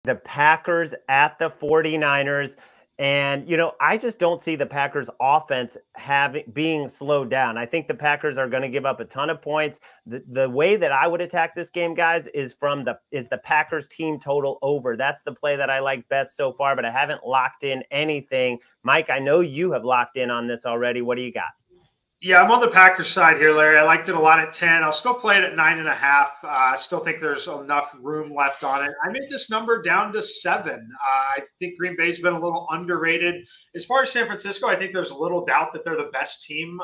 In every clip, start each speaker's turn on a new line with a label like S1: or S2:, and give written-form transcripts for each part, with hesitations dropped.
S1: The Packers at the 49ers. And, I just don't see the Packers offense being slowed down. I think the Packers are going to give up a ton of points. The way that I would attack this game, guys, is the Packers team total over. That's the play that I like best so far, but I haven't locked in anything. Mike, I know you have locked in on this already. What do you got?
S2: Yeah, I'm on the Packers side here, Larry. I liked it a lot at 10. I'll still play it at 9.5. I still think there's enough room left on it. I made this number down to 7. I think Green Bay's been a little underrated. As far as San Francisco, I think there's a little doubt that they're the best team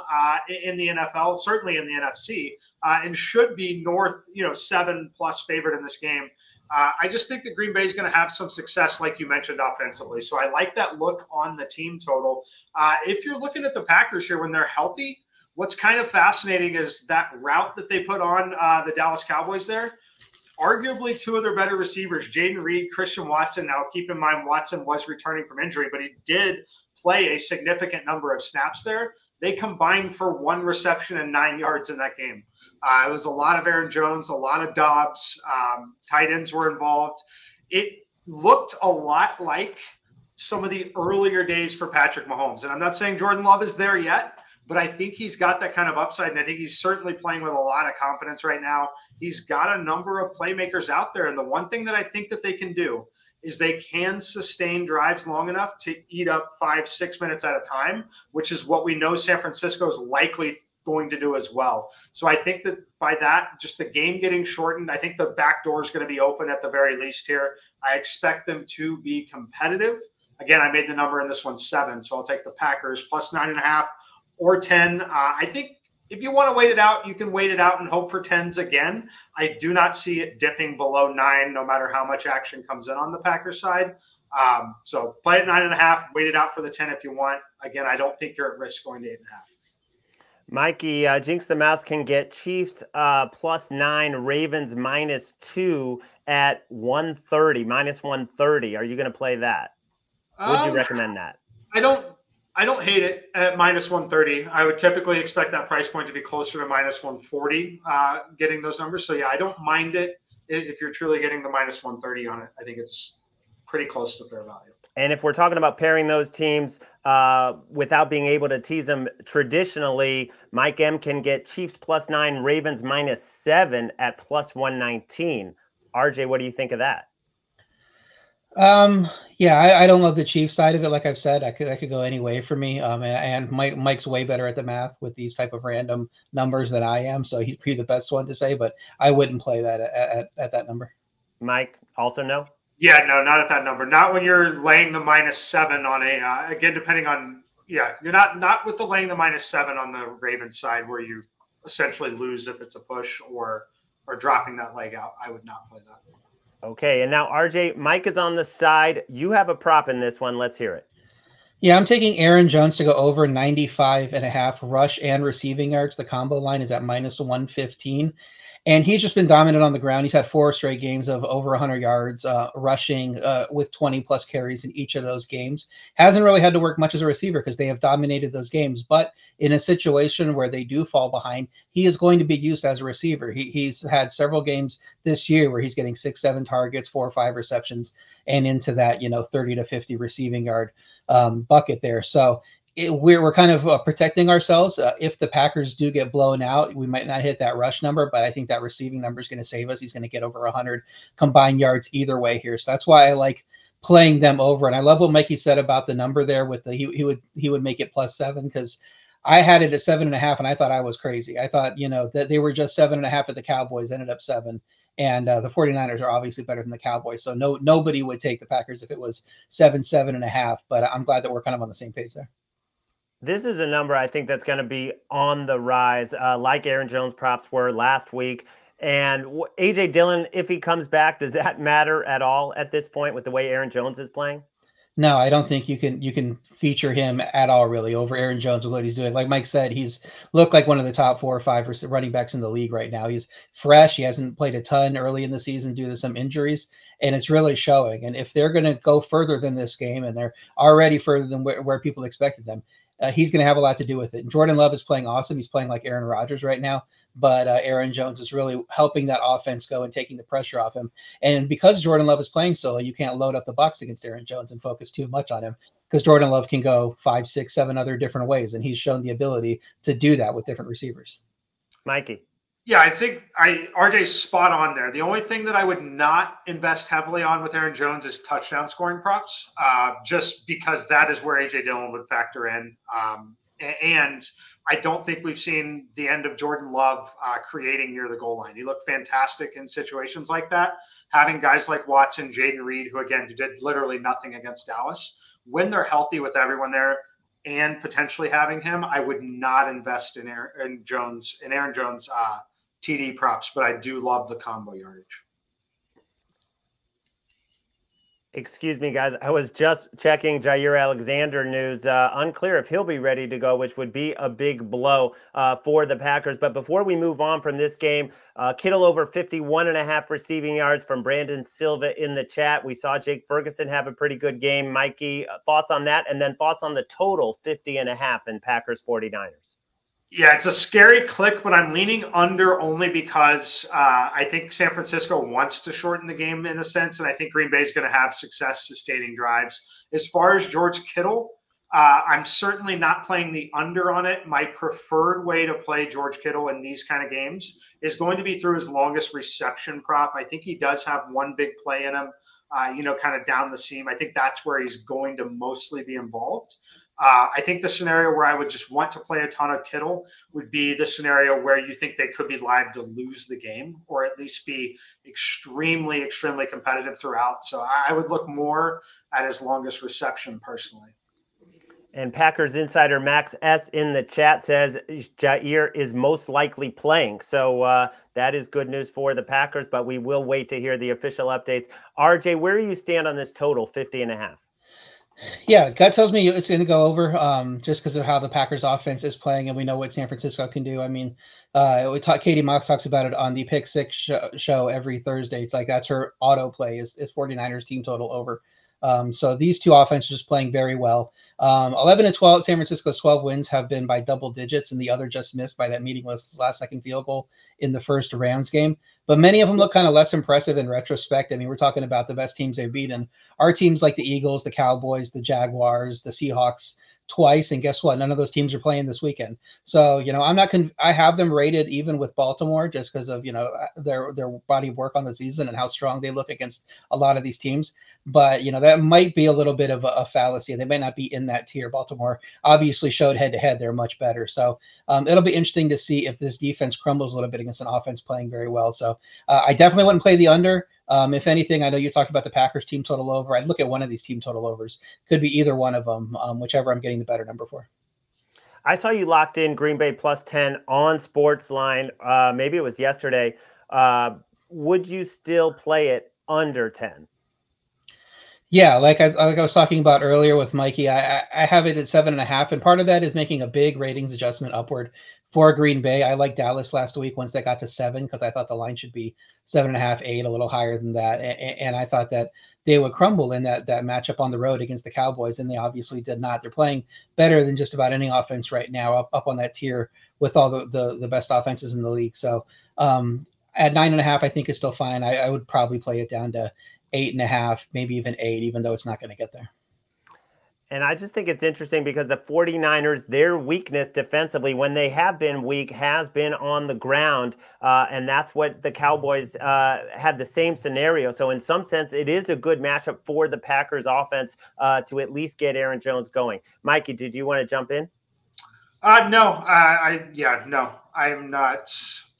S2: in the NFL, certainly in the NFC, and should be north, 7+ favorite in this game. I just think that Green Bay is going to have some success, like you mentioned, offensively. So I like that look on the team total. If you're looking at the Packers here when they're healthy, what's kind of fascinating is that route that they put on the Dallas Cowboys there. Arguably two of their better receivers, Jaden Reed, Christian Watson. Now, keep in mind, Watson was returning from injury, but he did play a significant number of snaps there. They combined for 1 reception and 9 yards in that game. It was a lot of Aaron Jones, a lot of Dobbs. Tight ends were involved. It looked a lot like some of the earlier days for Patrick Mahomes. And I'm not saying Jordan Love is there yet, but I think he's got that kind of upside, and I think he's certainly playing with a lot of confidence right now. He's got a number of playmakers out there, and the one thing that I think that they can do is they can sustain drives long enough to eat up 5-6 minutes at a time, which is what we know San Francisco is likely going to do as well. So I think that by that, just the game getting shortened, I think the back door is going to be open at the very least here. I expect them to be competitive. Again, I made the number in this one 7, so I'll take the Packers plus 9.5. Or 10. I think if you want to wait it out, you can wait it out and hope for 10s again. I do not see it dipping below 9, no matter how much action comes in on the Packers side. So play at 9.5, wait it out for the 10 if you want. Again, I don't think you're at risk going to 8.5.
S1: Mikey, Jinx the Mouse can get Chiefs plus 9, Ravens -2 at 130, -130. Are you going to play that? Would you recommend that?
S2: I don't hate it at -130. I would typically expect that price point to be closer to -140, getting those numbers. So, yeah, I don't mind it if you're truly getting the -130 on it. I think it's pretty close to fair value.
S1: And if we're talking about pairing those teams without being able to tease them traditionally, Mike M can get Chiefs plus 9, Ravens -7 at plus 119. RJ, what do you think of that?
S3: Yeah, I don't love the Chiefs side of it. Like I've said, I could go any way for me. And Mike's way better at the math with these type of random numbers than I am. So he'd be the best one to say, but I wouldn't play that at that number.
S1: Mike, also no?
S2: Yeah, no, not at that number. Not when you're laying the -7 on a, again, depending on, you're not with the laying the -7 on the Ravens side where you essentially lose if it's a push or dropping that leg out. I would not play that.
S1: Okay, and now RJ, Mike is on the side. You have a prop in this one. Let's hear it.
S3: Yeah, I'm taking Aaron Jones to go over 95.5 rush and receiving yards. The combo line is at -115. And he's just been dominant on the ground. He's had 4 straight games of over 100 yards rushing with 20-plus carries in each of those games. Hasn't really had to work much as a receiver because they have dominated those games. But in a situation where they do fall behind, he is going to be used as a receiver. He's had several games this year where he's getting 6-7 targets, 4 or 5 receptions, and into that 30 to 50 receiving yard bucket there. So we're kind of protecting ourselves. If the Packers do get blown out, we might not hit that rush number, but I think that receiving number is going to save us. He's going to get over 100 combined yards either way here. So that's why I like playing them over. And I love what Mikey said about the number there with he would make it +7, because I had it at 7.5 and I thought I was crazy. I thought, that they were just 7.5 at the Cowboys, ended up 7. And the 49ers are obviously better than the Cowboys. So nobody would take the Packers if it was 7.5, but I'm glad that we're kind of on the same page there.
S1: This is a number I think that's going to be on the rise, like Aaron Jones props were last week. And A.J. Dillon, if he comes back, does that matter at all at this point with the way Aaron Jones is playing?
S3: No, I don't think you can feature him at all really over Aaron Jones with what he's doing. Like Mike said, he's looked like one of the top 4 or 5 running backs in the league right now. He's fresh. He hasn't played a ton early in the season due to some injuries, and it's really showing. And if they're going to go further than this game, and they're already further than where people expected them, he's going to have a lot to do with it. And Jordan Love is playing awesome. He's playing like Aaron Rodgers right now, but Aaron Jones is really helping that offense go and taking the pressure off him. And because Jordan Love is playing solo, you can't load up the box against Aaron Jones and focus too much on him, because Jordan Love can go 5, 6, 7 other different ways, and he's shown the ability to do that with different receivers.
S1: Mikey.
S2: Yeah, I think RJ's spot on there. The only thing that I would not invest heavily on with Aaron Jones is touchdown scoring props, just because that is where A.J. Dillon would factor in. And I don't think we've seen the end of Jordan Love creating near the goal line. He looked fantastic in situations like that. Having guys like Watson, Jaden Reed, who, again, did literally nothing against Dallas, when they're healthy with everyone there, and potentially having him, I would not invest in Aaron Jones TD props, but I do love the combo yardage.
S1: Excuse me, guys. I was just checking Jair Alexander news. Unclear if he'll be ready to go, which would be a big blow for the Packers. But before we move on from this game, Kittle over 51.5 receiving yards from Brandon Silva in the chat. We saw Jake Ferguson have a pretty good game. Mikey, thoughts on that? And then thoughts on the total 50.5 in Packers 49ers.
S2: Yeah, it's a scary click, but I'm leaning under only because I think San Francisco wants to shorten the game in a sense, and I think Green Bay is going to have success sustaining drives. As far as George Kittle, I'm certainly not playing the under on it. My preferred way to play George Kittle in these kind of games is going to be through his longest reception prop. I think he does have one big play in him, kind of down the seam. I think that's where he's going to mostly be involved. I think the scenario where I would just want to play a ton of Kittle would be the scenario where you think they could be live to lose the game, or at least be extremely, extremely competitive throughout. So I would look more at his longest reception personally.
S1: And Packers insider Max S in the chat says Jair is most likely playing. So that is good news for the Packers, but we will wait to hear the official updates. RJ, where do you stand on this total, 50.5?
S3: Yeah, gut tells me it's going to go over just because of how the Packers offense is playing, and we know what San Francisco can do. I mean, Katie Mox talks about it on the Pick Six show every Thursday. It's like that's her auto play is 49ers team total over. So these two offenses just playing very well. 11-12, San Francisco's 12 wins have been by double digits, and the other just missed by that meaningless last-second field goal in the first Rams game. But many of them look kind of less impressive in retrospect. I mean, we're talking about the best teams they've beaten. Our teams like the Eagles, the Cowboys, the Jaguars, the Seahawks twice, and guess what? None of those teams are playing this weekend. So, I'm not I have them rated even with Baltimore just because of, their body of work on the season and how strong they look against a lot of these teams. But, that might be a little bit of a fallacy. They might not be in that tier. Baltimore obviously showed head-to-head they're much better. So it'll be interesting to see if this defense crumbles a little bit against an offense playing very well. So I definitely wouldn't play the under. If anything, I know you talked about the Packers team total over. I'd look at one of these team total overs. Could be either one of them, whichever I'm getting the better number for.
S1: I saw you locked in Green Bay plus 10 on SportsLine. Maybe it was yesterday. Would you still play it under 10?
S3: Yeah, like I was talking about earlier with Mikey, I have it at 7.5, and part of that is making a big ratings adjustment upward for Green Bay. I liked Dallas last week once they got to 7 because I thought the line should be 7.5, 8, a little higher than that, and I thought that they would crumble in that matchup on the road against the Cowboys, and they obviously did not. They're playing better than just about any offense right now, up on that tier with all the best offenses in the league. So at 9.5, I think is still fine. I would probably play it down to 8.5, maybe even 8, even though it's not going to get there.
S1: And I just think it's interesting because the 49ers, their weakness defensively, when they have been weak, has been on the ground. And that's what the Cowboys had the same scenario. So in some sense, it is a good matchup for the Packers offense to at least get Aaron Jones going. Mikey, did you want to jump in?
S2: No, I'm not.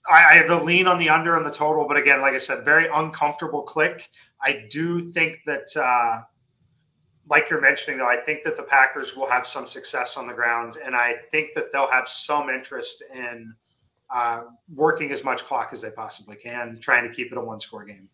S2: I have a lean on the under on the total, but again, like I said, very uncomfortable click. I do think that, like you're mentioning, though, I think that the Packers will have some success on the ground, and I think that they'll have some interest in working as much clock as they possibly can, trying to keep it a one-score game.